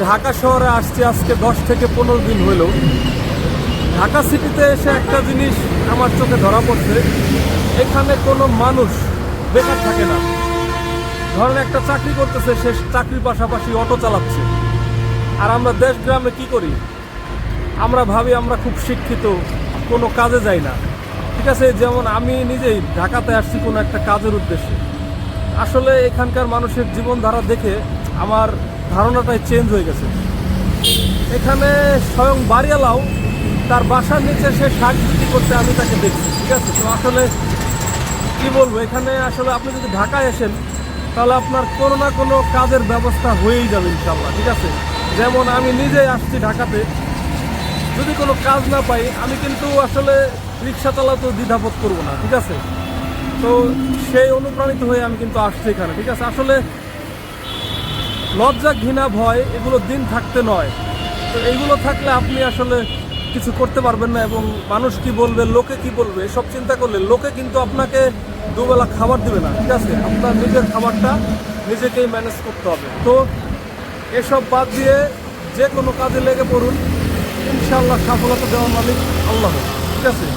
ঢাকা শহরে আসছি আজকে 10 থেকে 15 দিন হলো। ঢাকা সিটিতে এসে একটা জিনিস আমার চোখে ধরা পড়ছে, এখানে কোনো মানুষ বেকার থাকে না। ধরেন একটা চাকরি করতেছে, সে চাকরির পাশাপাশি অটো চালাচ্ছে। আর আমরা দেশ গ্রামে কি করি, আমরা ভাবি আমরা খুব শিক্ষিত, কোনো কাজে যাই না। ঠিক আছে, যেমন আমি নিজেই ঢাকাতে আসছি কোনো একটা কাজের উদ্দেশ্যে। আসলে এখানকার মানুষের জীবনধারা দেখে আমার ধারণাটাই চেঞ্জ হয়ে গেছে। এখানে স্বয়ং বাড়িওয়ালাও তার বাসার নিচে সে শাক বিক্রি করতে আমি তাকে দেখছি। ঠিক আছে, তো আসলে কি বলবো, এখানে আসলে আপনি যদি ঢাকায় আসেন তাহলে আপনার কোনো না কোনো কাজের ব্যবস্থা হয়েই যাবে ইনশাল্লাহ। ঠিক আছে, যেমন আমি নিজেই আসছি ঢাকাতে, যদি কোনো কাজ না পাই আমি কিন্তু আসলে রিক্সা চালাতেও দ্বিধাবোধ করবো না। ঠিক আছে, তো সেই অনুপ্রাণিত হয়ে আমি কিন্তু আসছি এখানে। ঠিক আছে, আসলে লজ্জা ঘৃণা ভয় এগুলো দিন থাকতে নয়, তো এইগুলো থাকলে আপনি আসলে কিছু করতে পারবেন না। এবং মানুষ কি বলবে, লোকে কি বলবে, এসব চিন্তা করলে লোকে কিন্তু আপনাকে দুবেলা খাবার দেবে না। ঠিক আছে, আপনার নিজের খাবারটা নিজেকেই ম্যানেজ করতে হবে। তো এসব বাদ দিয়ে যে কোনো কাজে লেগে পড়ুন, ইনশাআল্লাহ সফলতা দেওয়ার মালিক আল্লাহ। ঠিক আছে।